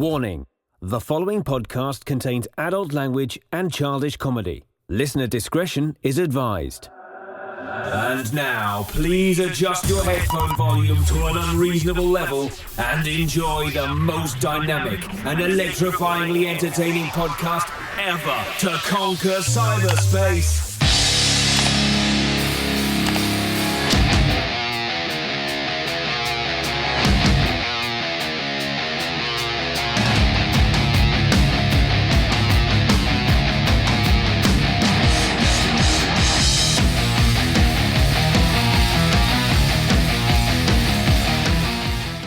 Warning: the following podcast contains adult language and childish comedy. Listener discretion is advised. And now, please adjust your headphone volume to an unreasonable level and enjoy the most dynamic and electrifyingly entertaining podcast ever to conquer cyberspace.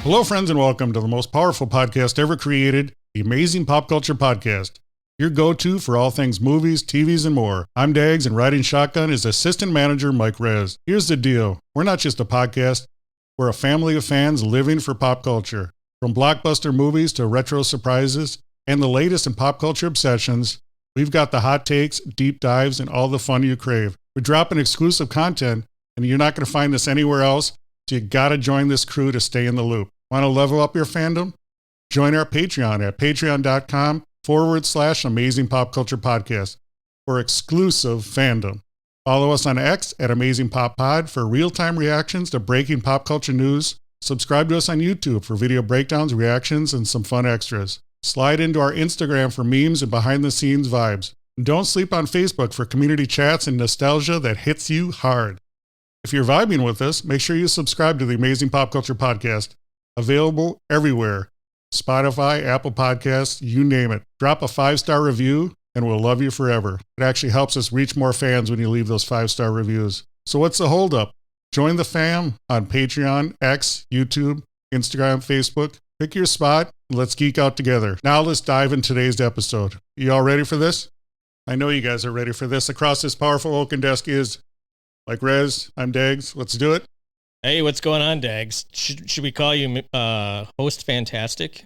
Hello, friends, and welcome to the most powerful podcast ever created, the Amazing Pop Culture Podcast, your go-to for all things movies, TVs, and more. I'm Dags, and riding shotgun is Assistant Manager Mike Rez. Here's the deal. We're not just a podcast. We're a family of fans living for pop culture. From blockbuster movies to retro surprises and the latest in pop culture obsessions, we've got the hot takes, deep dives, and all the fun you crave. We're dropping exclusive content, and you're not going to find this anywhere else, so you got to join this crew to stay in the loop. Want to level up your fandom? Join our Patreon at patreon.com/Amazing Pop Culture Podcast for exclusive fandom. Follow us on X at Amazing Pop Pod for real-time reactions to breaking pop culture news. Subscribe to us on YouTube for video breakdowns, reactions, and some fun extras. Slide into our Instagram for memes and behind-the-scenes vibes. And don't sleep on Facebook for community chats and nostalgia that hits you hard. If you're vibing with us, make sure you subscribe to the Amazing Pop Culture Podcast. Available everywhere. Spotify, Apple Podcasts, you name it. Drop a 5-star review and we'll love you forever. It actually helps us reach more fans when you leave those 5-star reviews. So what's the holdup? Join the fam on Patreon, X, YouTube, Instagram, Facebook. Pick your spot. Let's geek out together. Now let's dive into today's episode. You all ready for this? I know you guys are ready for this. Across this powerful oaken desk is Mike Rez. I'm Dags. Let's do it. Hey, what's going on, Dags? Should we call you Host Fantastic?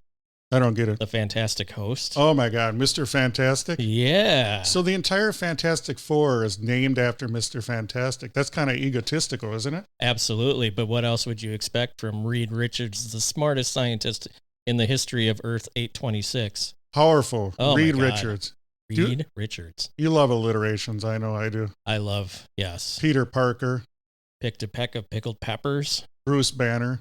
I don't get it. The Fantastic Host? Oh my God, Mr. Fantastic? Yeah. So the entire Fantastic Four is named after Mr. Fantastic. That's kind of egotistical, isn't it? Absolutely, but what else would you expect from Reed Richards, the smartest scientist in the history of Earth 826? Powerful. Oh Reed Richards. Reed Richards. You love alliterations. I know I do. I love, yes. Peter Parker. Picked a peck of pickled peppers. Bruce Banner.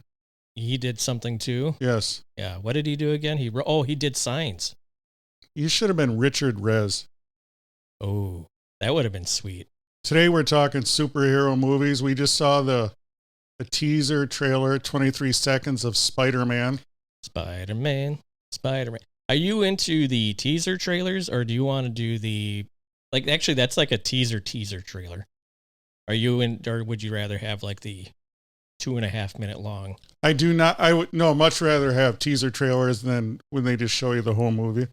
He did something too. Yes. Yeah. What did he do again? He did signs. You should have been Richard Rez. Oh, that would have been sweet. Today we're talking superhero movies. We just saw the teaser trailer, 23 seconds of Spider-Man. Spider-Man. Are you into the teaser trailers or do you want to do actually that's like a teaser trailer? Are you in, or would you rather have like the 2.5 minute long? I do not. I would much rather have teaser trailers than when they just show you the whole movie.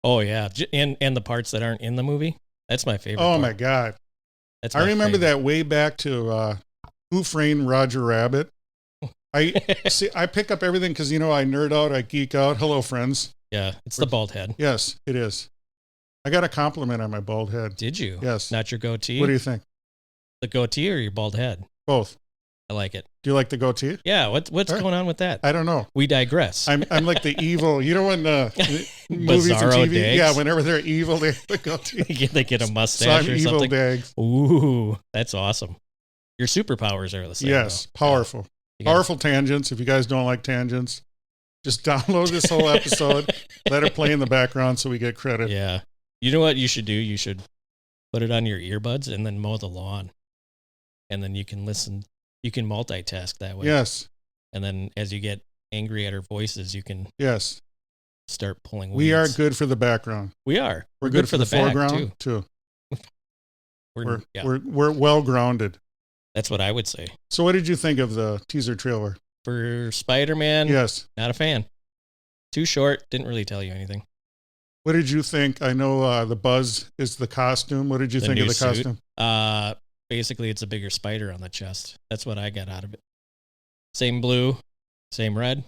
Oh yeah, and the parts that aren't in the movie. That's my favorite. Oh part. my God, I remember that way back to Who Framed Roger Rabbit. I pick up everything because I nerd out, I geek out. Hello, friends. Yeah, it's the bald head. Yes, it is. I got a compliment on my bald head. Did you? Yes. Not your goatee. What do you think? The goatee or your bald head? Both. I like it. Do you like the goatee? Yeah. What's going on with that? I don't know. We digress. I'm like the evil. You know when movies and Bizarro TV? Dags? Yeah, whenever they're evil, they have the goatee. they get a mustache so I'm or evil something. Dags. Ooh, that's awesome. Your superpowers are the same. Yes, though. powerful. Yeah. Powerful tangents. If you guys don't like tangents, just download this whole episode. Let it play in the background so we get credit. Yeah. You know what you should do? You should put it on your earbuds and then mow the lawn. And then you can listen. You can multitask that way. Yes. And then as you get angry at our voices, you can start pulling weeds. We are good for the background. We are. We're good for the foreground too. We're well grounded. That's what I would say. So what did you think of the teaser trailer? For Spider-Man, yes. Not a fan. Too short. Didn't really tell you anything. What did you think? I know the buzz is the costume. What did you think of the costume? Basically, it's a bigger spider on the chest. That's what I got out of it. Same blue, same red,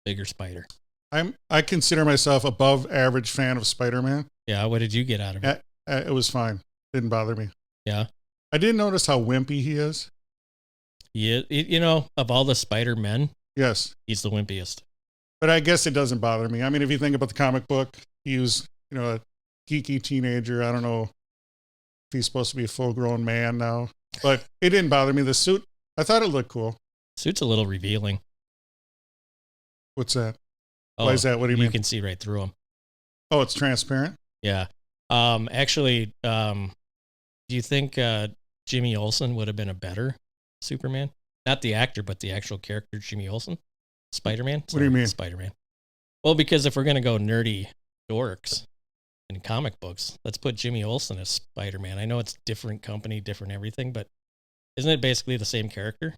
bigger spider. I consider myself above average fan of Spider-Man. Yeah, what did you get out of it? It was fine. Didn't bother me. Yeah. I did notice how wimpy he is. Yeah, of all the Spider-Men, yes, he's the wimpiest. But I guess it doesn't bother me. I mean, if you think about the comic book, he was, a geeky teenager. I don't know if he's supposed to be a full-grown man now. But it didn't bother me. The suit, I thought it looked cool. Suit's a little revealing. What's that? Why is that? What do you mean? You can see right through him. Oh, it's transparent? Yeah. Actually, do you think Jimmy Olsen would have been a better Superman? Not the actor, but the actual character, Jimmy Olsen? Spider-Man? What do you mean? Spider-Man. Well, because if we're going to go nerdy dorks in comic books, let's put Jimmy Olsen as Spider-Man. I know it's different company, different everything, but isn't it basically the same character?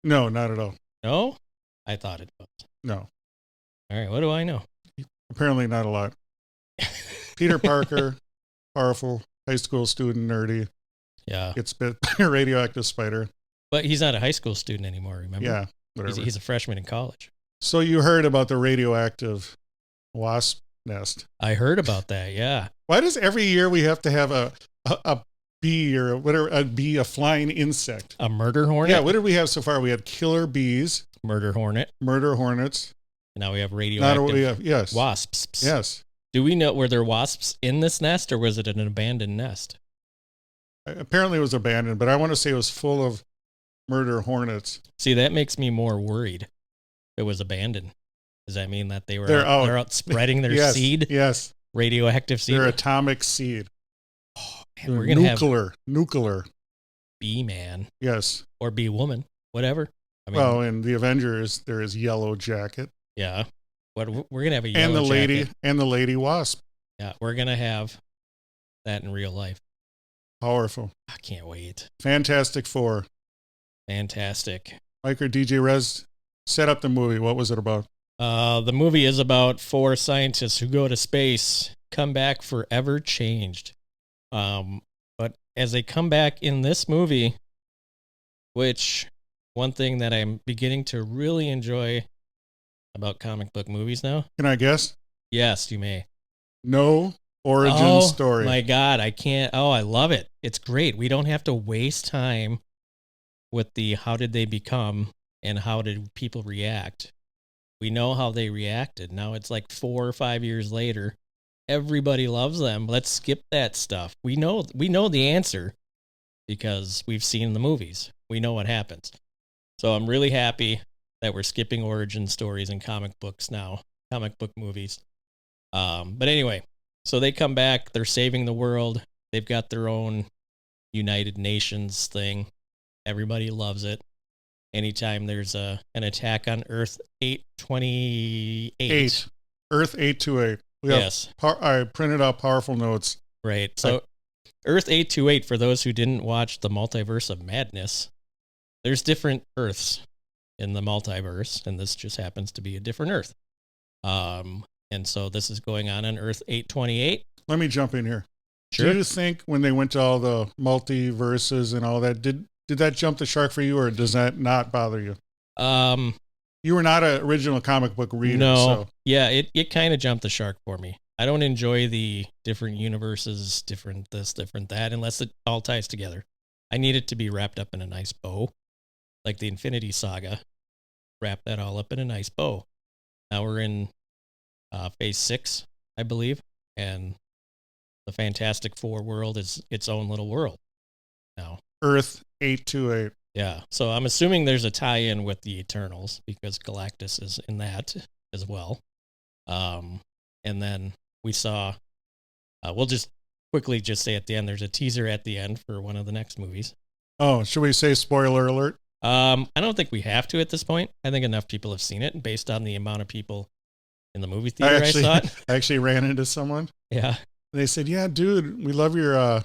No, not at all. No? I thought it was. No. All right, what do I know? Apparently not a lot. Peter Parker, powerful high school student, nerdy. Yeah. Gets bit by a radioactive spider. But he's not a high school student anymore, remember? Yeah, whatever. He's a freshman in college. So you heard about the radioactive wasp nest. I heard about that, yeah. Why does every year we have to have a bee or whatever, a flying insect? A murder hornet? Yeah, what did we have so far? We had killer bees. Murder hornet. Murder hornets. And now we have radioactive yes. wasps. Yes. Do we know, were there wasps in this nest or was it an abandoned nest? Apparently it was abandoned, but I want to say it was full of murder hornets. See, that makes me more worried. It was abandoned. Does that mean that they're out spreading their yes, seed? Yes. Radioactive seed? Their atomic seed. Oh, man, we're going to have nuclear. Bee-Man. Yes. Or Bee-Woman. Whatever. I mean, well, in the Avengers, there is Yellow Jacket. Yeah. We're going to have a Yellow Jacket. And the Lady Wasp. Yeah, we're going to have that in real life. Powerful. I can't wait. Fantastic Four. Fantastic. Mike or DJ Rez, set up the movie. What was it about? The movie is about 4 scientists who go to space, come back forever changed. But as they come back in this movie, which one thing that I'm beginning to really enjoy about comic book movies now. Can I guess? Yes, you may. No origin story. Oh my God, I can't. Oh, I love it. It's great. We don't have to waste time with the how did they become and how did people react. We know how they reacted. Now it's like 4 or 5 years later. Everybody loves them. Let's skip that stuff. We know the answer because we've seen the movies. We know what happens. So I'm really happy that we're skipping origin stories in comic books now, comic book movies. But anyway, so they come back. They're saving the world. They've got their own United Nations thing. Everybody loves it. Anytime there's an attack on Earth 828. Earth 828. Yes. I printed out powerful notes. Right. So Earth 828, for those who didn't watch the Multiverse of Madness, there's different Earths in the multiverse, and this just happens to be a different Earth. And so this is going on Earth 828. Let me jump in here. Sure. Do you think when they went to all the multiverses and all that, did that jump the shark for you, or does that not bother you? You were not an original comic book reader. No. So. Yeah, it kind of jumped the shark for me. I don't enjoy the different universes, different this, different that, unless it all ties together. I need it to be wrapped up in a nice bow, like the Infinity Saga. Wrap that all up in a nice bow. Now we're in phase 6, I believe, and the Fantastic Four world is its own little world now. Earth 828. Yeah, so I'm assuming there's a tie-in with the Eternals because Galactus is in that as well. And then we saw, we'll just quickly just say at the end, there's a teaser at the end for one of the next movies. Oh, should we say spoiler alert? I don't think we have to at this point. I think enough people have seen it, and based on the amount of people in the movie theater I saw it. I actually ran into someone. Yeah. They said, yeah, dude, we love your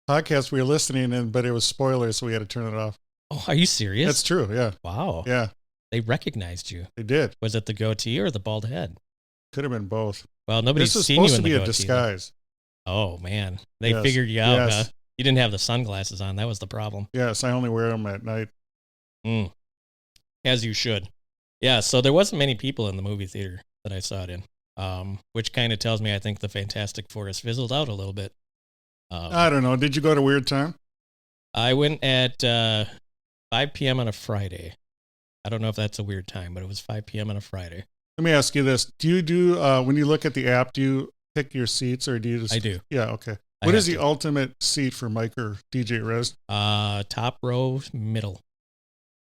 podcast. We were listening, but it was spoilers, so we had to turn it off. Oh, are you serious? That's true, yeah. Wow. Yeah. They recognized you. They did. Was it the goatee or the bald head? Could have been both. Well, nobody's this was seen you supposed in to the be a goatee, disguise. Oh, man. They Yes. figured you out, Yes. huh? You didn't have the sunglasses on. That was the problem. Yes, I only wear them at night. As you should. Yeah, so there wasn't many people in the movie theater that I saw it in, which kind of tells me I think the Fantastic Four has fizzled out a little bit. I don't know. Did you go at a weird time? I went at 5 p.m. on a Friday. I don't know if that's a weird time, but it was 5 p.m. on a Friday. Let me ask you this. Do you do, when you look at the app, do you pick your seats or do you just? I do. Yeah, okay. What is the ultimate seat for Mike or DJ Rez? Top row, middle.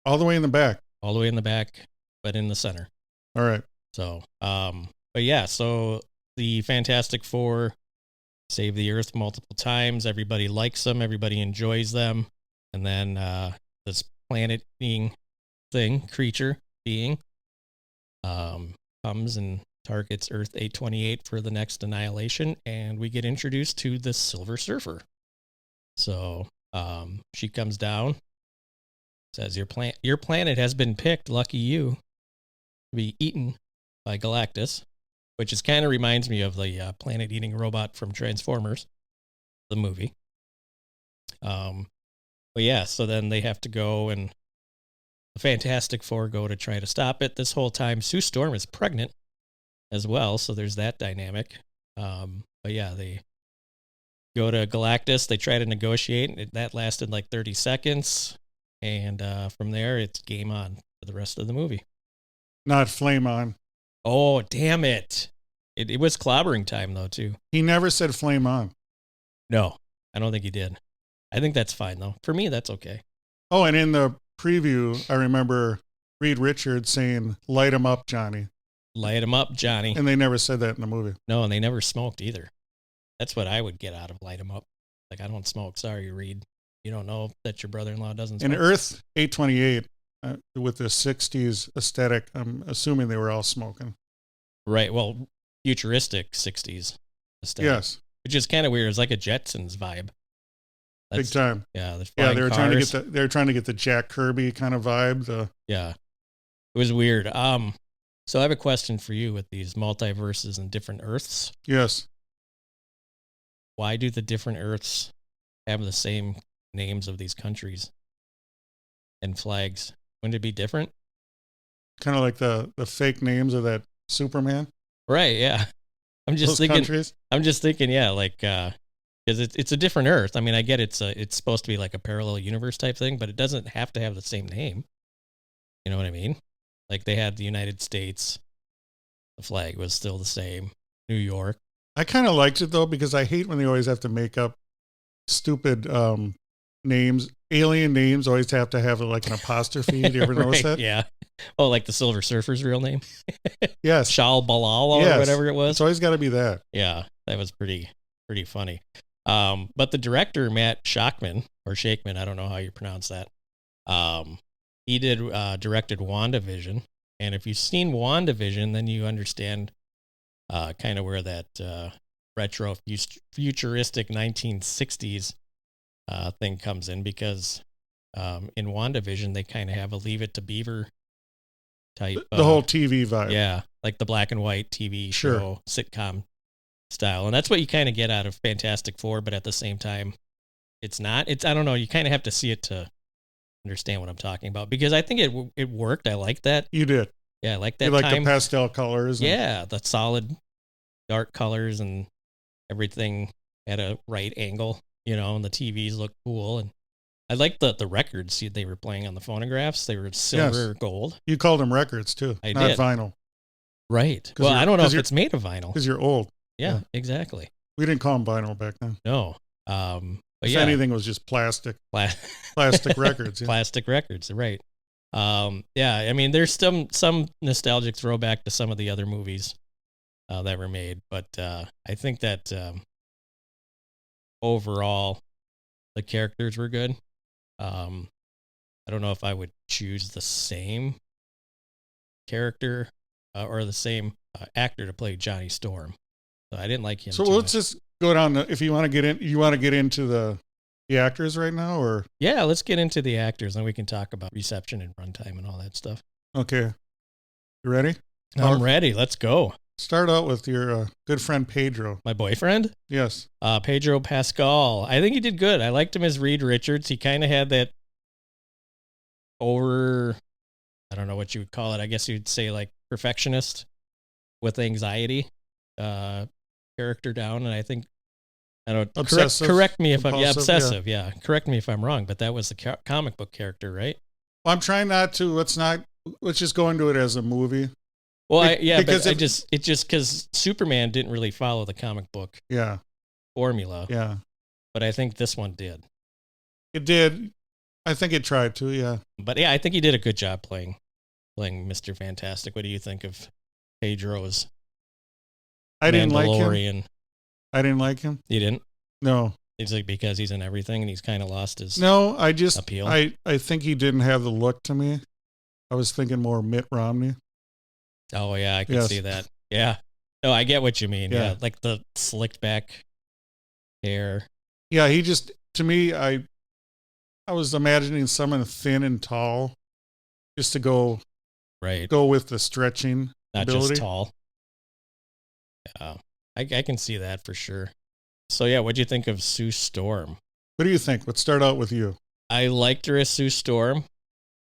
All the way in the back? All the way in the back, but in the center. All right. So, but yeah, so the Fantastic Four save the Earth multiple times. Everybody likes them. Everybody enjoys them. And then this planet-being creature being, comes and targets Earth 828 for the next annihilation, and we get introduced to the Silver Surfer. So she comes down, says, your planet has been picked, lucky you, to be eaten by Galactus, which is kind of reminds me of the planet-eating robot from Transformers, the movie. But yeah, so then they have to go, and the Fantastic Four go to try to stop it. This whole time, Sue Storm is pregnant as well, so there's that dynamic. But yeah, they go to Galactus. They try to negotiate, and that lasted like 30 seconds. And from there, it's game on for the rest of the movie. Not flame on. Oh, damn it. It was clobbering time, though, too. He never said flame on. No, I don't think he did. I think that's fine, though. For me, that's okay. Oh, and in the preview, I remember Reed Richards saying, light him up, Johnny. Light him up, Johnny. And they never said that in the movie. No, and they never smoked either. That's what I would get out of light him up. Like, I don't smoke. Sorry, Reed. You don't know that your brother-in-law doesn't smoke. In Earth 828, with the 60s aesthetic, I'm assuming they were all smoking. Right. Well, futuristic 60s aesthetic. Yes. Which is kind of weird. It's like a Jetsons vibe. Big time. Yeah. Yeah, they were trying to get the Jack Kirby kind of vibe. Yeah. It was weird. So I have a question for you with these multiverses and different Earths. Yes. Why do the different Earths have the same names of these countries and flags? Wouldn't it be different? Kind of like the fake names of that Superman. Right. Yeah. I'm just thinking. Yeah. Like, because it's a different Earth. I mean, I get it's supposed to be like a parallel universe type thing, but it doesn't have to have the same name. You know what I mean? Like they had the United States. The flag was still the same. New York. I kind of liked it though, because I hate when they always have to make up stupid names. Alien names always have to have like an apostrophe. Do you ever notice that? Yeah. Oh, like the Silver Surfer's real name? Yes. Shal Balal or whatever it was. It's always got to be that. Yeah, that was pretty funny. But the director, Matt Shakman, or Shakeman, I don't know how you pronounce that. He directed WandaVision. And if you've seen WandaVision, then you understand kind of where that retro-futuristic 1960s thing comes in, because in WandaVision, they kind of have a Leave It to Beaver type. The whole TV vibe. Yeah, like the black and white TV show, sitcom style. And that's what you kind of get out of Fantastic Four, but at the same time, it's not. I don't know, you kind of have to see it to understand what I'm talking about, because I think it worked. I like that. You did. Yeah, I like that. You like the pastel colors. Yeah, the solid dark colors and everything at a right angle, and the TVs look cool. And I like the records they were playing on the phonographs. They were silver, gold. You called them records too, not did. vinyl. Right. Well, I don't know if it's made of vinyl. Because you're old. Yeah, exactly. We didn't call them vinyl back then. No. But if anything, it was just plastic. Plastic records. Yeah. Plastic records, right. Yeah, I mean, there's some nostalgic throwback to some of the other movies that were made, but I think that overall the characters were good. I don't know if I would choose the same character or the same actor to play Johnny Storm. So I didn't like him. So let's just go down. If you want to get into the actors right now, or yeah, let's get into the actors, and we can talk about reception and runtime and all that stuff. Okay, you ready? I'm ready. Let's go. Start out with your good friend Pedro. My boyfriend? Yes. Pedro Pascal. I think he did good. I liked him as Reed Richards. He kind of had that I don't know what you would call it. I guess you'd say like perfectionist with anxiety character down. And I think, I don't know, correct me if obsessive. Yeah. Correct me if I'm wrong, but that was the comic book character, right? Well, I'm trying not to, let's just go into it as a movie. Well, because because Superman didn't really follow the comic book formula. Yeah. But I think this one did. It did. I think it tried to, yeah. But yeah, I think he did a good job playing Mr. Fantastic. What do you think of Pedro's I didn't like him. Mandalorian? I didn't like him. You didn't? No. It's like because he's in everything and he's kind of lost his appeal. I think he didn't have the look to me. I was thinking more Mitt Romney. Oh, yeah, I can see that. Yeah. No, I get what you mean. Yeah. Like the slicked back hair. Yeah, he just, to me, I was imagining someone thin and tall just to go with the stretching Not ability. Just tall. Yeah, I can see that for sure. So, yeah, what'd you think of Sue Storm? What do you think? Let's start out with you. I liked her as Sue Storm.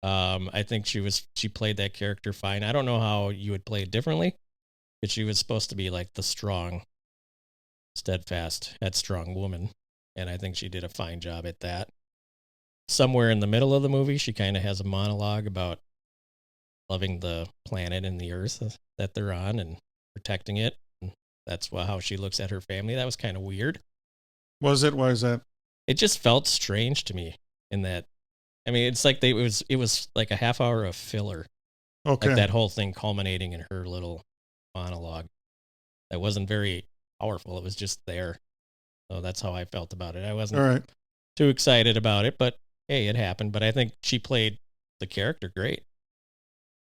I think she played that character fine. I don't know how you would play it differently, but she was supposed to be like the strong, steadfast, headstrong woman. And I think she did a fine job at that. Somewhere in the middle of the movie, she kind of has a monologue about loving the planet and the earth that they're on and protecting it. And that's how she looks at her family. That was kind of weird. Was it? Why is that? It just felt strange to me in that. I mean, it's like it was like a half hour of filler. Okay. Like that whole thing culminating in her little monologue. That wasn't very powerful. It was just there. So that's how I felt about it. I wasn't too excited about it, but hey, it happened. But I think she played the character great.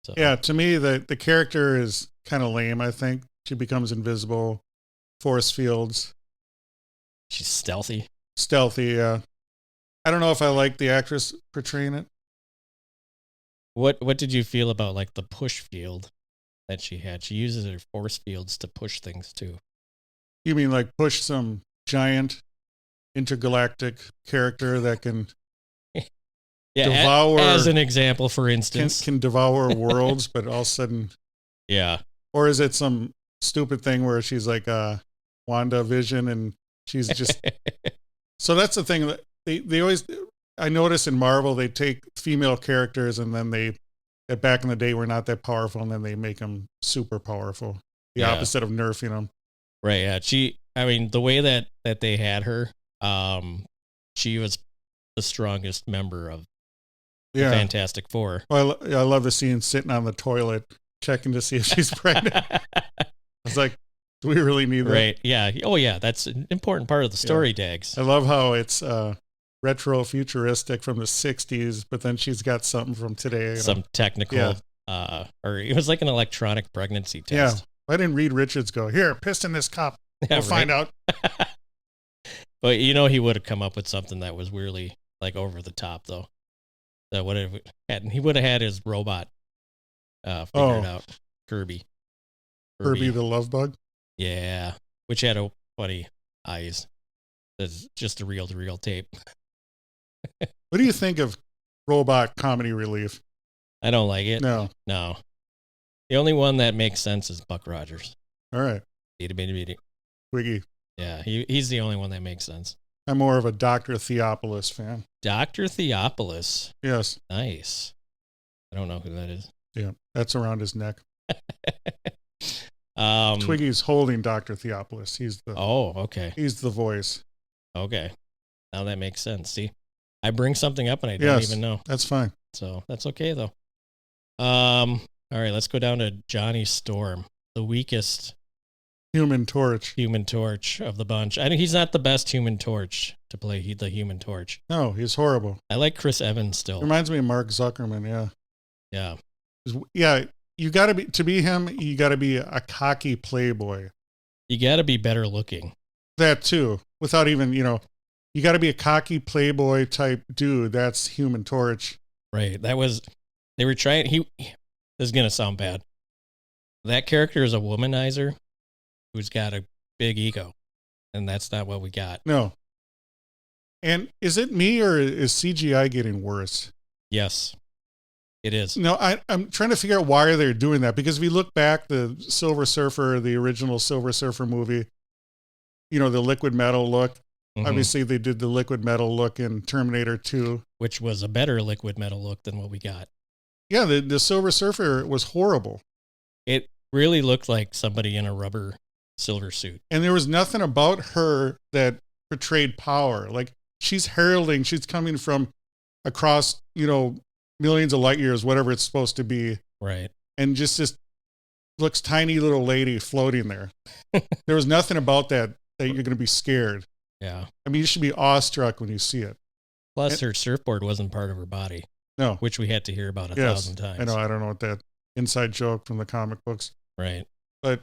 So. Yeah, to me, the character is kind of lame, I think. She becomes invisible, force fields. She's stealthy. Stealthy, yeah. I don't know if I like the actress portraying it. What did you feel about like the push field that she had? She uses her force fields to push things too. You mean like push some giant intergalactic character that can devour, as an example, for instance, can devour worlds, but all of a sudden, or is it some stupid thing where she's like Wanda Vision and she's just so that's the thing that they always, I notice in Marvel, they take female characters and then that back in the day were not that powerful and then they make them super powerful. The opposite of nerfing them. Right. Yeah. I mean, the way that they had her, she was the strongest member of the Fantastic Four. Well, I love the scene sitting on the toilet checking to see if she's pregnant. I was like, do we really need that? Right. Yeah. Oh, yeah. That's an important part of the story, Dags. I love how it's retro-futuristic from the 60s, but then she's got something from today. Some technical, or it was like an electronic pregnancy test. Yeah. Why didn't Reed Richards go, here, piss in this cup? We'll find out. But he would have come up with something that was really like over the top, though. That he would have had his robot figured out. Kirby the love bug? Yeah. Which had a funny eyes. That's just a reel-to-reel tape. What do you think of robot comedy relief? I don't like it. No. The only one that makes sense is Buck Rogers. All right. Twiggy. Yeah, he's the only one that makes sense. I'm more of a Dr. Theopolis fan. Dr. Theopolis? Yes. Nice. I don't know who that is. Yeah, that's around his neck. Twiggy's holding Dr. Theopolis. He's the voice. Okay. Now that makes sense. See, I bring something up and I don't even know. That's fine. So that's okay though. All right, let's go down to Johnny Storm, the weakest Human Torch of the bunch. I think he's not the best Human Torch to play the Human Torch. No, he's horrible. I like Chris Evans still. Reminds me of Mark Zuckerman. Yeah. Yeah. You got to be him. You got to be a cocky playboy. You got to be better looking. That too. Without even, you got to be a cocky playboy type dude. That's Human Torch. Right. They were trying. This is going to sound bad. That character is a womanizer who's got a big ego. And that's not what we got. No. And is it me or is CGI getting worse? Yes. It is. No, I'm trying to figure out why they're doing that. Because if we look back, the Silver Surfer, the original Silver Surfer movie, the liquid metal look. Mm-hmm. Obviously, they did the liquid metal look in Terminator 2. Which was a better liquid metal look than what we got. Yeah, the Silver Surfer was horrible. really looked like somebody in a rubber silver suit. And there was nothing about her that portrayed power. Like, she's heralding, she's coming from across, millions of light years, whatever it's supposed to be. Right. And just this looks tiny little lady floating there. There was nothing about that you're going to be scared. Yeah. I mean, you should be awestruck when you see it. Plus, her surfboard wasn't part of her body. No. Which we had to hear about 1,000 times. I know. I don't know what that inside joke from the comic books. Right. But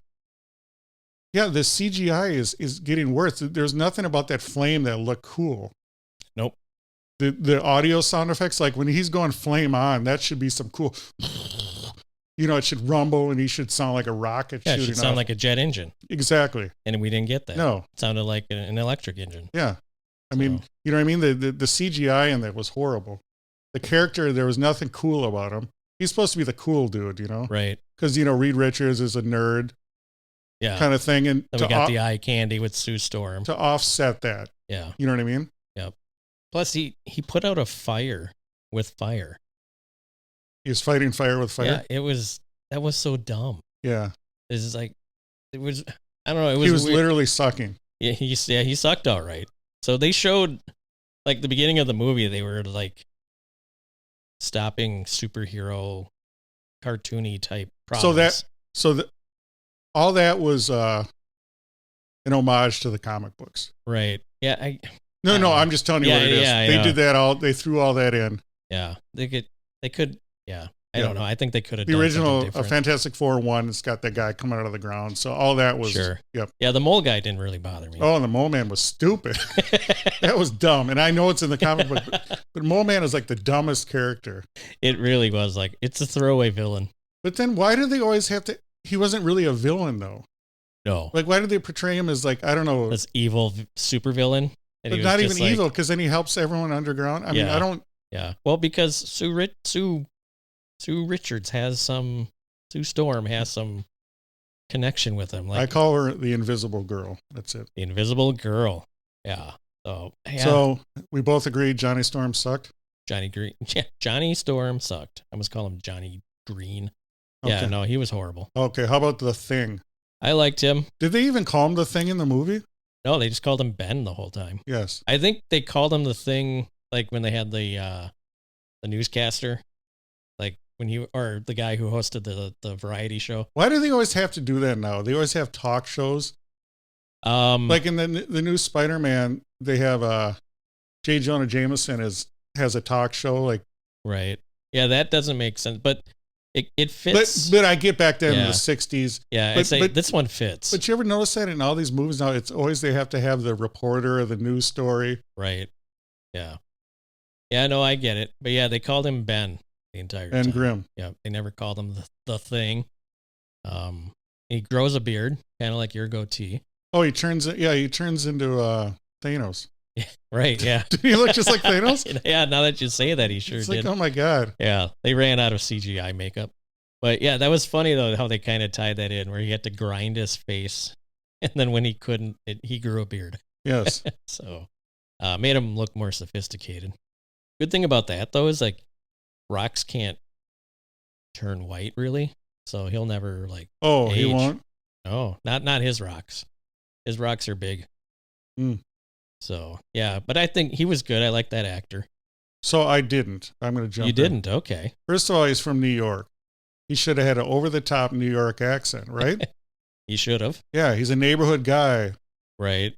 yeah, the CGI is getting worse. There's nothing about that flame that looked cool. Nope. The audio sound effects, like when he's going flame on, that should be some cool, it should rumble and he should sound like a rocket shooting. It should sound off. like a jet engine. Exactly. And we didn't get that. No. It sounded like an electric engine. Yeah. I mean, you know what I mean? The CGI in that was horrible. The character, there was nothing cool about him. He's supposed to be the cool dude, Right. Because, Reed Richards is a nerd. Yeah. Kind of thing. And then we got the eye candy with Sue Storm. To offset that. Yeah. You know what I mean? Yep. Plus, he put out a fire with fire. He was fighting fire with fire? Yeah, that was so dumb. Yeah. I don't know. He was weird. literally sucking. Yeah, he sucked all right. So they showed, like, the beginning of the movie, they were, like, stopping superhero cartoony type problems. All that was an homage to the comic books. Right. Yeah. No, I'm just telling you what it is. Yeah, they did that they threw all that in. Yeah. They could, yeah. I don't know. I think they could have the done original different. Fantastic Four 1. It's got that guy coming out of the ground. So all that was sure. Yep. Yeah, the mole guy didn't really bother me. Oh, and the Mole Man was stupid. That was dumb. And I know it's in the comic book, but Mole Man is like the dumbest character. It really was like, it's a throwaway villain. But then why do they always have to? He wasn't really a villain though. No. Like, why did they portray him as, like, I don't know, this evil super villain? But not even evil, because then he helps everyone underground. I mean, I don't. Yeah. Well, because Sue Richards has Sue Storm has some connection with him. Like, I call her the Invisible Girl. That's it. The Invisible Girl. Yeah. So we both agreed Johnny Storm sucked. Johnny Green. Yeah, Johnny Storm sucked. I must call him Johnny Green. Okay. Yeah, no, he was horrible. Okay, how about the Thing? I liked him. Did they even call him the Thing in the movie? No, they just called him Ben the whole time. Yes. I think they called him the Thing, like when they had the newscaster, like when or the guy who hosted the variety show. Why do they always have to do that now? They always have talk shows. Like in the new Spider-Man, they have J. Jonah Jameson has a talk show. Like, right. Yeah, that doesn't make sense, but it fits. But I get back then in the 60s. Yeah, I'd say this one fits. But you ever notice that in all these movies now, it's always they have to have the reporter or the news story. Right. Yeah. Yeah, no, I get it. But yeah, they called him Ben the entire time. And Grimm. Yeah, they never called him the Thing. He grows a beard, kind of like your goatee. Oh, he turns into Thanos. Yeah, right, yeah. Did he look just like Thanos? Yeah, now that you say that, he sure it's did. Like, oh my God. Yeah, they ran out of CGI makeup. But yeah, that was funny, though, how they kind of tied that in, where he had to grind his face. And then when he couldn't, he grew a beard. Yes. So, made him look more sophisticated. Good thing about that, though, is like rocks can't turn white, really. So he'll never, like, age. He won't? No, not his rocks. His rocks are big. Mm. So, yeah, but I think he was good. I like that actor. So I didn't. I'm going to jump You didn't? Okay. First of all, he's from New York. He should have had an over-the-top New York accent, right? He should have. Yeah, he's a neighborhood guy. Right.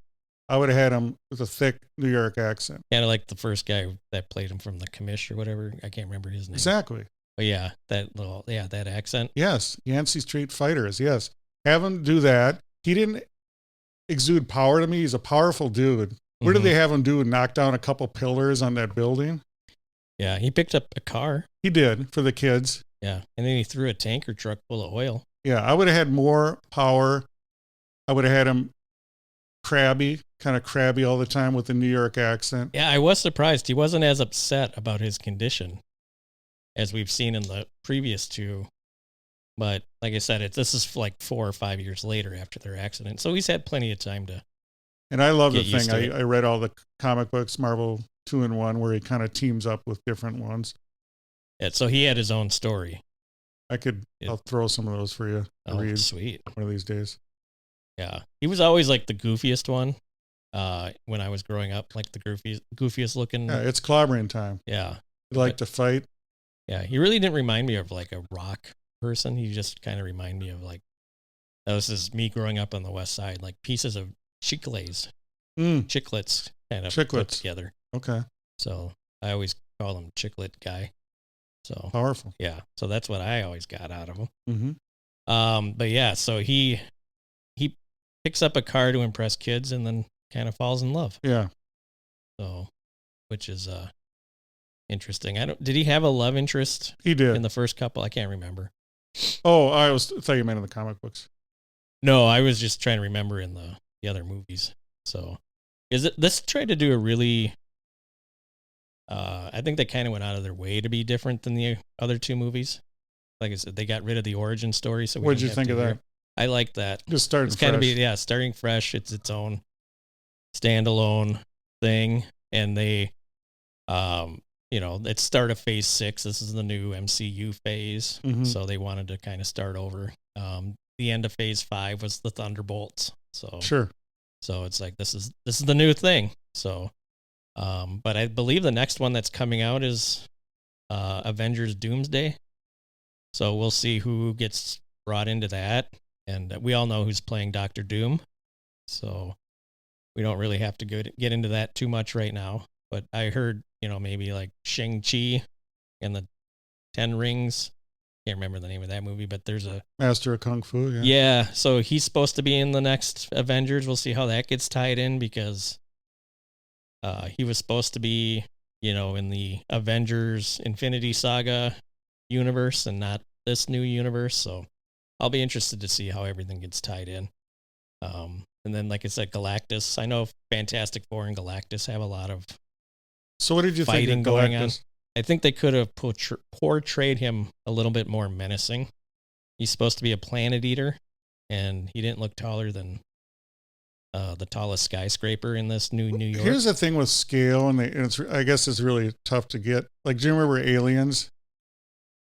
I would have had him with a thick New York accent. Kind of like the first guy that played him from the Commish or whatever. I can't remember his name. Exactly. But yeah, that accent. Yes, Yancey Street Fighters, yes. Have him do that. He didn't exude power to me. He's a powerful dude. Where did they have him do? Knock down a couple pillars on that building? Yeah, he picked up a car. He did, for the kids. Yeah, and then he threw a tanker truck full of oil. Yeah, I would have had more power. I would have had him kind of crabby all the time with the New York accent. Yeah, I was surprised. He wasn't as upset about his condition as we've seen in the previous two. But like I said, this is like 4 or 5 years later after their accident. So he's had plenty of time to. And I love the thing. I read all the comic books, Marvel 2-in-1, where he kind of teams up with different ones. Yeah, so he had his own story. I'll throw some of those for you to read Sweet. one of these days. Yeah. He was always like the goofiest one when I was growing up, like the goofiest looking. Yeah, it's clobbering time. Yeah. You like to fight. Yeah. He really didn't remind me of like a rock person. He just kind of reminded me of like, that was just me growing up on the West Side, like pieces of chiclets kind of put together. Okay. So I always call him Chiclet Guy. So powerful. Yeah. So that's what I always got out of him. Mm-hmm. But yeah, so he picks up a car to impress kids and then kind of falls in love. Yeah. So, which is interesting. Did he have a love interest? He did in the first couple. I can't remember. Oh, thought you meant in the comic books. No, I was just trying to remember in the other movies. So, this tried to do a really. I think they kind of went out of their way to be different than the other two movies. Like I said, they got rid of the origin story. So what did you think of that? I like that. Just starting it's fresh. Kind of starting fresh. It's its own standalone thing, and they, it's start of phase 6. This is the new MCU phase, so they wanted to kind of start over. The end of phase 5 was the Thunderbolts. So sure. So it's like this is the new thing. So, but I believe the next one that's coming out is Avengers Doomsday. So we'll see who gets brought into that. And we all know who's playing Dr. Doom. So we don't really have to get into that too much right now. But I heard, maybe like Shang-Chi and the 10 Rings. Can't remember the name of that movie, but there's a Master of Kung Fu. Yeah. Yeah. So he's supposed to be in the next Avengers. We'll see how that gets tied in because he was supposed to be, in the Avengers Infinity Saga universe and not this new universe. So I'll be interested to see how everything gets tied in. And then, like I said, Galactus. I know Fantastic Four and Galactus have a lot of so what did you fighting think of going on. Galactus? I think they could have portrayed him a little bit more menacing. He's supposed to be a planet eater, and he didn't look taller than the tallest skyscraper in this New York. Here's the thing with scale, and I guess it's really tough to get. Like, do you remember Aliens?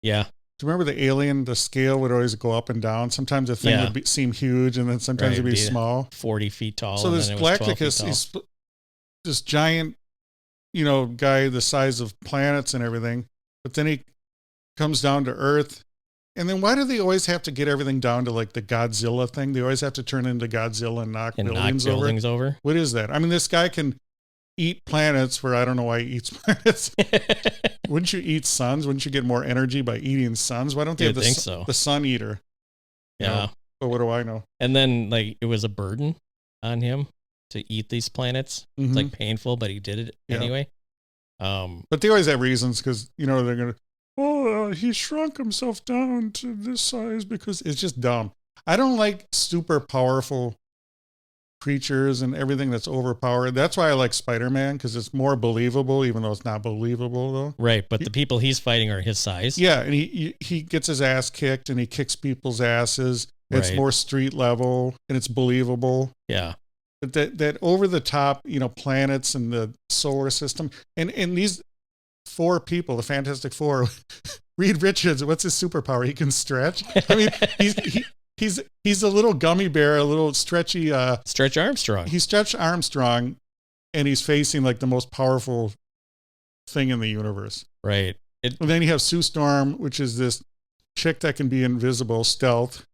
Yeah. Do you remember the alien? The scale would always go up and down. Sometimes the thing would seem huge, and then sometimes it'd be small. 40 feet tall. So this Galactus, he's this giant, guy the size of planets and everything. But then he comes down to Earth. And then why do they always have to get everything down to like the Godzilla thing? They always have to turn into Godzilla and knock buildings over. What is that? I mean, this guy can eat planets where I don't know why he eats planets. Wouldn't you eat suns? Wouldn't you get more energy by eating suns? Why don't they have the sun eater? Yeah. But what do I know? And then like it was a burden on him to eat these planets. It's like painful, but he did it anyway. But they always have reasons because, they're going to, he shrunk himself down to this size because it's just dumb. I don't like super powerful creatures and everything that's overpowered. That's why I like Spider-Man because it's more believable, even though it's not believable though. Right, but the people he's fighting are his size. Yeah, and he gets his ass kicked and he kicks people's asses. It's more street level and it's believable. Yeah. But that over the top, planets and the solar system and these 4 people, the Fantastic Four, Reed Richards, what's his superpower? He can stretch. I mean, he's a little gummy bear, a little stretchy. Stretch Armstrong. He's Stretch Armstrong, and he's facing like the most powerful thing in the universe. Right. And then you have Sue Storm, which is this chick that can be invisible, stealth.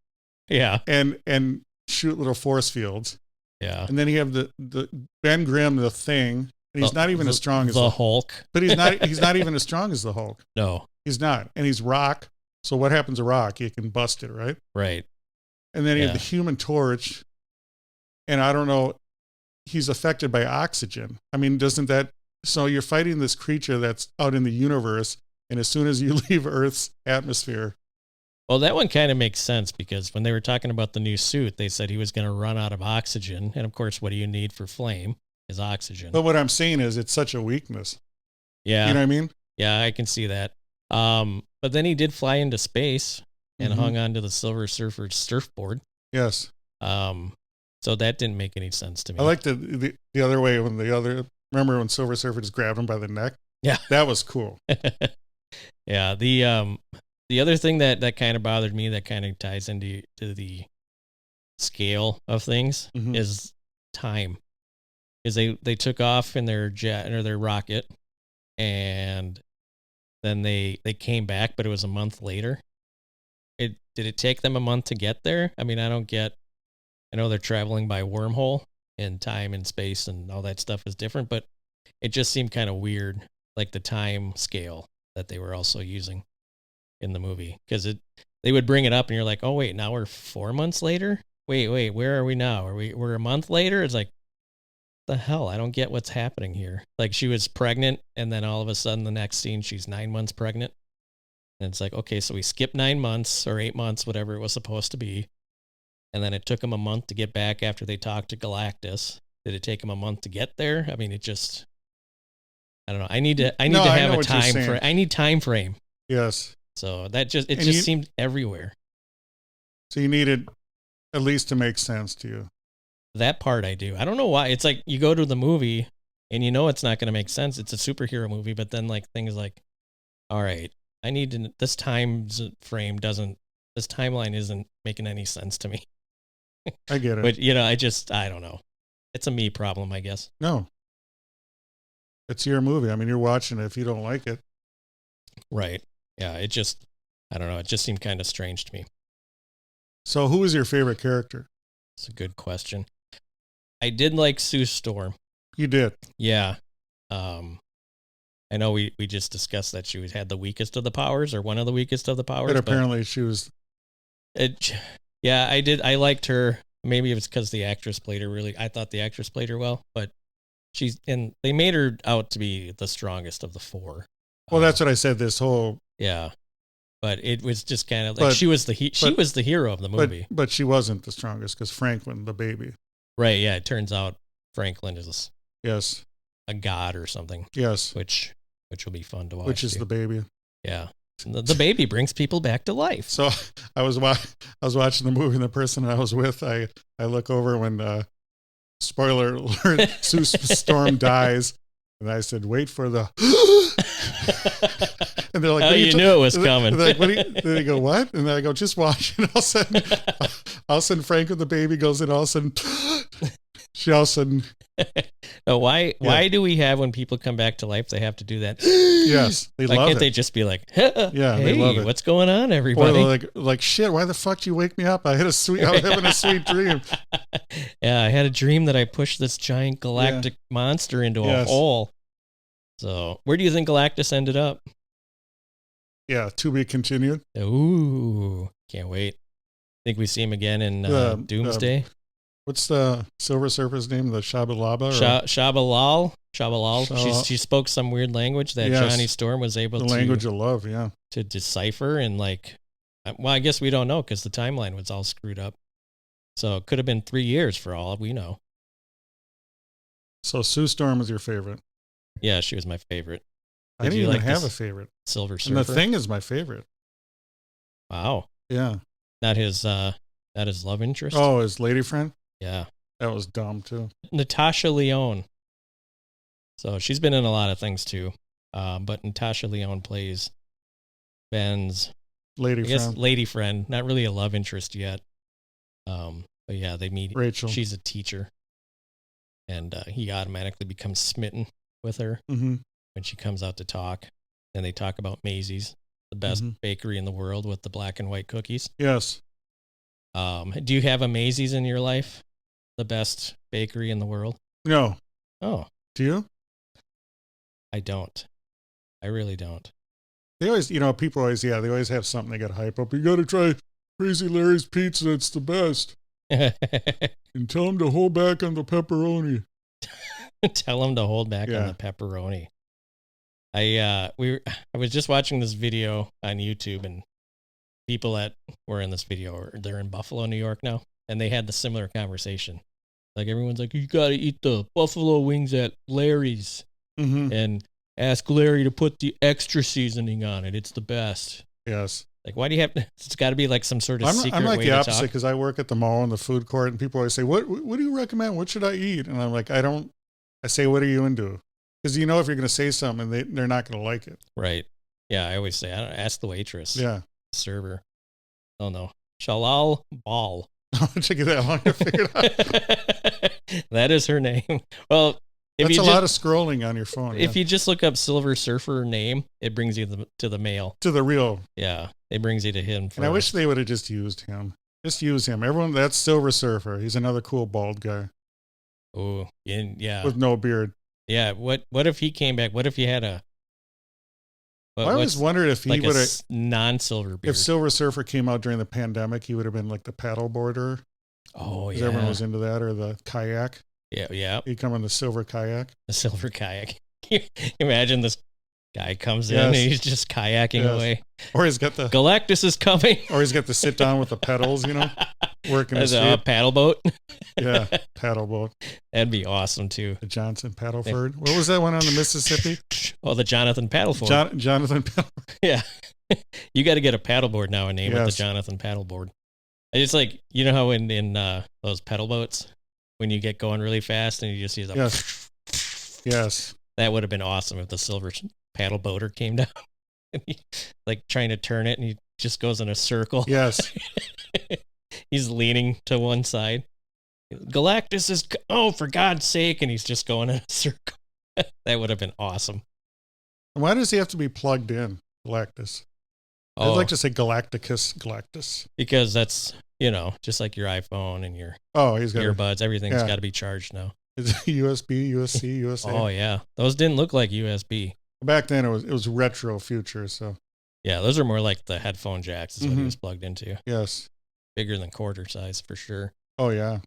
Yeah. And shoot little force fields. Yeah. And then you have the Ben Grimm, the Thing. And he's not even as strong as the Hulk. But he's not even as strong as the Hulk. No. He's not. And he's Rock. So what happens to Rock? You can bust it, right? Right. And then you have the Human Torch. And I don't know, he's affected by oxygen. I mean, so you're fighting this creature that's out in the universe, and as soon as you leave Earth's atmosphere. Well, that one kind of makes sense because when they were talking about the new suit, they said he was going to run out of oxygen. And of course, what do you need for flame is oxygen. But what I'm saying is it's such a weakness. Yeah. You know what I mean? Yeah, I can see that. But then he did fly into space and hung onto the Silver Surfer's surfboard. Yes. So that didn't make any sense to me. I like the other way remember when Silver Surfer just grabbed him by the neck? Yeah. That was cool. Yeah. The other thing that kind of bothered me, that kind of ties into the scale of things, is time. Is they took off in their jet or their rocket, and then they came back, but it was a month later. Did it take them a month to get there? I mean, I know they're traveling by wormhole, and time and space and all that stuff is different, but it just seemed kind of weird, like the time scale that they were also using in the movie, because they would bring it up and you're like, oh wait, now we're 4 months later. Wait, where are we now? We're a month later? It's like, the hell? I don't get what's happening here. Like, she was pregnant, and then all of a sudden the next scene she's 9 months pregnant. And it's like, okay, so we skipped 9 months or 8 months, whatever it was supposed to be. And then it took them a month to get back after they talked to Galactus. Did it take them a month to get there? I mean, I don't know. I need to have a time frame. I need time frame. Yes. So that just seemed everywhere. So you needed at least to make sense to you. That part I do. I don't know why. It's like you go to the movie and you know it's not going to make sense. It's a superhero movie, but then like things like, all right, I need to, this timeline isn't making any sense to me. I get it. But I don't know. It's a me problem, I guess. No. It's your movie. I mean, you're watching it if you don't like it. Right. Yeah, I don't know. It just seemed kind of strange to me. So who was your favorite character? It's a good question. I did like Sue Storm. You did? Yeah. I know we just discussed that she had the weakest of the powers, or one of the weakest of the powers. But apparently she was. Yeah, I did. I liked her. Maybe it was because the actress played her really. I thought the actress played her well, but they made her out to be the strongest of the four. Well, that's what I said. This whole. Yeah. But it was just kind of like she was the hero of the movie. But she wasn't the strongest because Franklin, the baby. Right, yeah. It turns out Franklin is a god or something. Yes. Which will be fun to watch. Which is the baby. Yeah. The baby brings people back to life. So I was watching the movie, and the person I was with, I look over when spoiler alert, Sue Storm dies, and I said, "Wait for the." And they're like, "Oh, you knew it was coming." They're like, they go, "What?" And I go, "Just watch." And all of a sudden, Frank with the baby goes in. All of a sudden, she all of a sudden. No, why do we have, when people come back to life, they have to do that? Yes, they love it. Can't they just be like, yeah, they love it. What's going on, everybody? Or like shit, why the fuck did you wake me up? I was having a sweet dream. Yeah, I had a dream that I pushed this giant galactic monster into a hole. So, where do you think Galactus ended up? Yeah, to be continued. Ooh, can't wait. Think we see him again in Doomsday? What's the Silver Surfer's name? The Shabalaba? Shabalal. She spoke some weird language that Johnny Storm was able to... The language of love, yeah. To decipher, and I guess we don't know because the timeline was all screwed up. So it could have been 3 years for all we know. So Sue Storm was your favorite? Yeah, she was my favorite. I didn't even have a favorite. Silver Surfer. And the Thing is my favorite. Wow. Yeah. Not his love interest? Oh, his lady friend? Yeah. That was dumb, too. Natasha Lyonne. So she's been in a lot of things, too. But Natasha Lyonne plays Ben's lady friend. Not really a love interest yet. But yeah, they meet. Rachel. She's a teacher. And he automatically becomes smitten with her when she comes out to talk. And they talk about Maisie's, the best bakery in the world with the black and white cookies. Yes. Do you have a Maisie's in your life? The best bakery in the world? No. Oh. Do you? I don't. I really don't. They always, people always, they always have something they got to hype up. You got to try Crazy Larry's Pizza. It's the best. And tell him to hold back on the pepperoni. Tell him to hold back on the pepperoni. I was just watching this video on YouTube, and people that were in this video, they're in Buffalo, New York now, and they had the similar conversation. Like, everyone's like, you got to eat the buffalo wings at Larry's and ask Larry to put the extra seasoning on it. It's the best. Yes. Like, why do you have to? It's got to be like some sort of secret way to talk. I'm like the opposite, because I work at the mall in the food court, and people always say, what do you recommend? What should I eat? And I'm like, I say, what are you into? Because if you're going to say something, they're not going to like it. Right. Yeah, I always say, I don't ask the waitress. Yeah. server. Oh no, Shalal Ball. It took you that long to figure it out. That is her name. Well, that's a lot of scrolling on your phone. If you just look up Silver Surfer name, it brings you to the mail. To the real. Yeah, it brings you to him. And I wish they would have just used him. Just use him. Everyone, that's Silver Surfer. He's another cool bald guy. Oh, yeah. With no beard. Yeah. What if he came back? What if he had a? I always wondered if he like would have non-silver beard. If Silver Surfer came out during the pandemic, he would have been like the paddle boarder. Oh yeah. Everyone was into that, or the kayak. Yeah. He'd come on the silver kayak. The silver kayak. Imagine this guy comes in and he's just kayaking away. Or he's got the Galactus is coming. Or he's got the sit down with the pedals, working as a paddle boat. Yeah, paddle boat. That'd be awesome too. The Johnson Paddleford. What was that one on the Mississippi? Oh, the Jonathan Paddleford. Jonathan Paddleford. Yeah. You got to get a paddleboard now and name it the Jonathan Paddleboard. It's like, you know how in those pedal boats, when you get going really fast and you just use a yes. That would have been awesome if the silver paddle boater came down and like trying to turn it and he just goes in a circle. Yes. He's leaning to one side. Galactus is, for God's sake, and he's just going in a circle. That would have been awesome. Why does he have to be plugged in, Galactus? I'd like to say Galactus. Because that's, just like your iPhone and your he's got earbuds. Everything's got to be charged now. Is it USB, USB, USA? Oh, yeah. Those didn't look like USB. Back then, it was retro future, so. Yeah, those are more like the headphone jacks is what he was plugged into. Yes. Bigger than quarter size, for sure. Oh, yeah.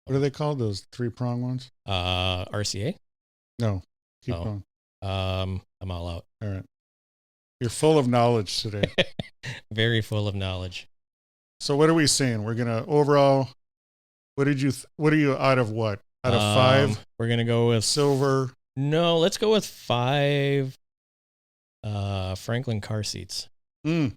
What are they called, those 3-prong ones? RCA? No. Keep going. I'm all out. All right. You're full of knowledge today. Very full of knowledge. So what are we saying? We're going to, overall, what are you out of what? Out of 5? We're going to go with silver. No, let's go with 5 Franklin car seats. I'm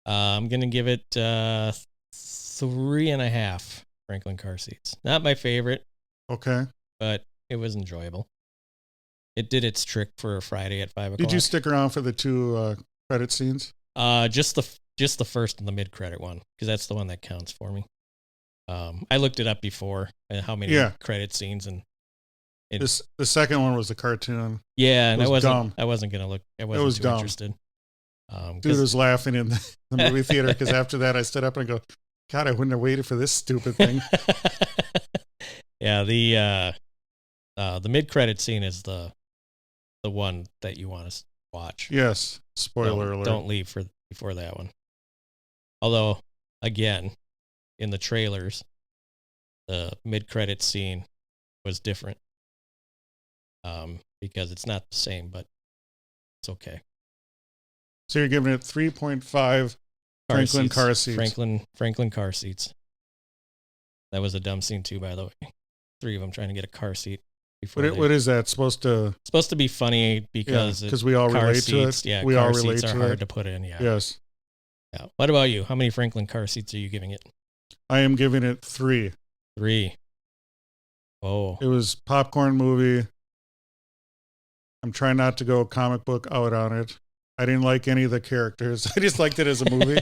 going to give it 3.5 Franklin car seats. Not my favorite. Okay. But it was enjoyable. It did its trick for a Friday at 5 o'clock. Did you stick around for the 2 credit scenes? Just the first and the mid-credit one, because that's the one that counts for me. I looked it up before and how many credit scenes, and the second one was the cartoon. Yeah, and I wasn't gonna look. I wasn't too dumb. Interested. Dude was laughing in the movie theater because after that I stood up and go, God, I wouldn't have waited for this stupid thing. Yeah, the mid-credit scene is the one that you want to watch. Yes. Spoiler alert. Don't leave before that one. Although, again, in the trailers, the mid-credit scene was different. Because it's not the same, but it's okay. So you're giving it 3.5 Franklin car seats. Franklin car seats. That was a dumb scene too, by the way. 3 of them trying to get a car seat. What is that supposed to be funny because we all relate to it. Yeah, we car all seats relate are to hard it. to put in. Yeah. Yes. Yeah. What about you? How many Franklin car seats are you giving it? I am giving it 3. 3. Oh. It was popcorn movie. I'm trying not to go comic book out on it. I didn't like any of the characters. I just liked it as a movie.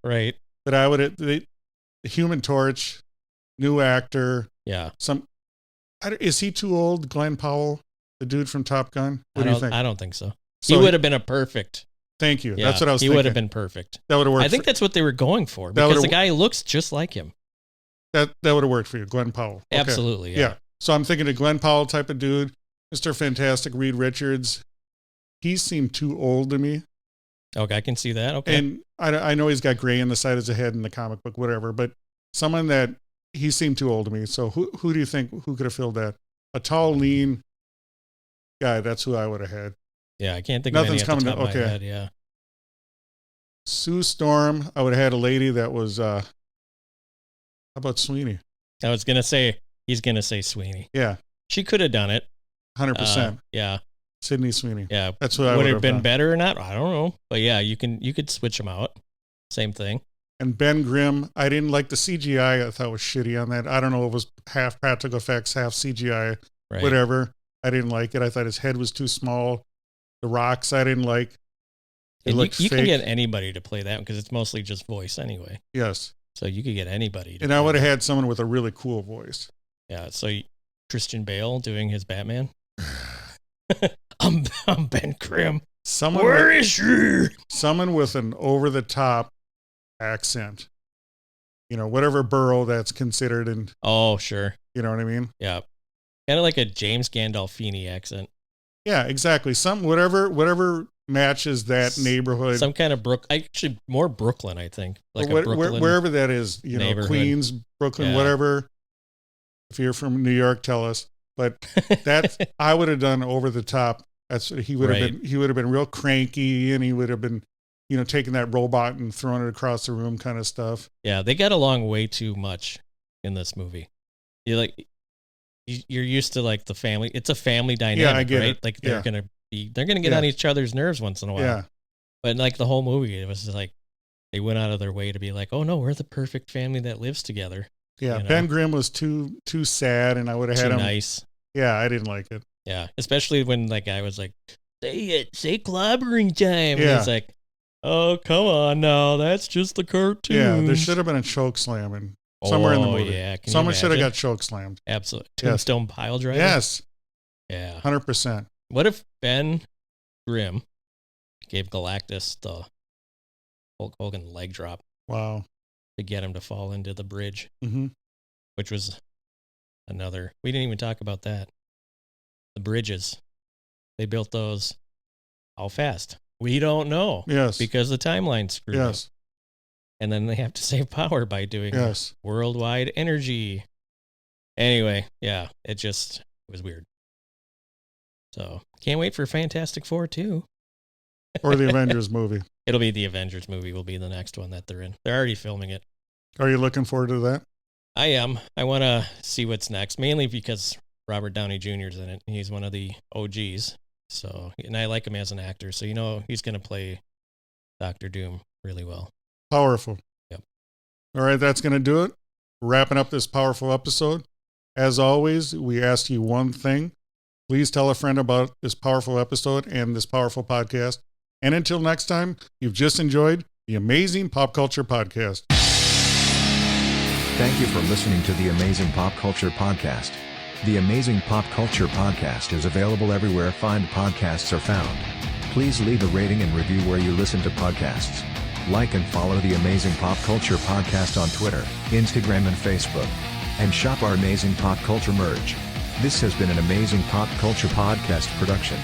Right. But the Human Torch, new actor. Yeah. Is he too old, Glenn Powell, the dude from Top Gun? What do you think? I don't think so. He would have been a perfect. Thank you. Yeah, that's what I was thinking. He would have been perfect. That would have worked. I think that's what they were going for because the guy looks just like him. That would have worked for you, Glenn Powell. Okay. Absolutely. Yeah. So I'm thinking a Glenn Powell type of dude. Mr. Fantastic, Reed Richards. He seemed too old to me. Okay, I can see that. Okay. And I know he's got gray in the side of his head in the comic book, whatever, but someone that he seemed too old to me. So who do you think who could have filled that? A tall, lean guy. That's who I would have had. Yeah, I can't think of any at the top of my head. Yeah. Sue Storm. I would have had a lady that was. How about Sweeney? I was gonna say he's gonna say Sweeney. Yeah, she could have done it. 100%. Yeah. Sydney Sweeney. Yeah. That's what I would have been better or not. I don't know, but yeah, you could switch them out. Same thing. And Ben Grimm, I didn't like the CGI. I thought was shitty on that. I don't know if it was half practical effects, half CGI, whatever. I didn't like it. I thought his head was too small. The rocks I didn't like. And looks you can fake. get anybody to play that because it's mostly just voice anyway. Yes. So you could get anybody. And I would have had someone with a really cool voice. Yeah. So Christian Bale doing his Batman. I'm Ben Grimm. Where is she? Someone with an over-the-top accent. You know, whatever borough that's considered in. Oh, sure. You know what I mean? Yeah. Kind of like a James Gandolfini accent. Yeah, exactly. Whatever matches that neighborhood. Some kind of actually more Brooklyn, I think. Like wherever that is, you know, Queens, Brooklyn, whatever. If you're from New York, tell us. But that's I would have done over the top. He would have been real cranky, and he would have been, you know, taking that robot and throwing it across the room kind of stuff. Yeah, they got along way too much in this movie. You're used to like the family. It's a family dynamic, I get right? it. Like they're gonna get on each other's nerves once in a while. Yeah. But like the whole movie, it was just like they went out of their way to be like, oh no, we're the perfect family that lives together. Yeah, you know? Ben Grimm was too sad, and I would have had him nice. Yeah, I didn't like it. Yeah, especially when that guy was like, say clobbering time. Yeah. And he's like, oh, come on now. That's just the cartoon. Yeah, there should have been a choke slam somewhere in the movie. Yeah. Someone should have got choke slammed. Absolutely. Tombstone pile driver? Yes. Yeah. 100%. What if Ben Grimm gave Galactus the Hulk Hogan leg drop? Wow. To get him to fall into the bridge, which was another. We didn't even talk about that. The bridges. They built those. How fast? We don't know. Yes. Because the timeline screwed up. And then they have to save power by doing worldwide energy. Anyway, yeah, it was weird. So, can't wait for Fantastic Four, too. Or the Avengers movie. It'll be the Avengers movie will be the next one that they're in. They're already filming it. Are you looking forward to that? I am. I want to see what's next, mainly because Robert Downey Jr. is in it. He's one of the OGs. So, and I like him as an actor. So, you know, he's going to play Dr. Doom really well. Powerful. Yep. All right, that's going to do it. Wrapping up this powerful episode. As always, we ask you one thing. Please tell a friend about this powerful episode and this powerful podcast. And until next time, you've just enjoyed the Amazing Pop Culture Podcast. Thank you for listening to the Amazing Pop Culture Podcast. The Amazing Pop Culture Podcast is available everywhere fine podcasts are found. Please leave a rating and review where you listen to podcasts. Like and follow the Amazing Pop Culture Podcast on Twitter, Instagram, and Facebook. And shop our Amazing Pop Culture merch. This has been an Amazing Pop Culture Podcast production.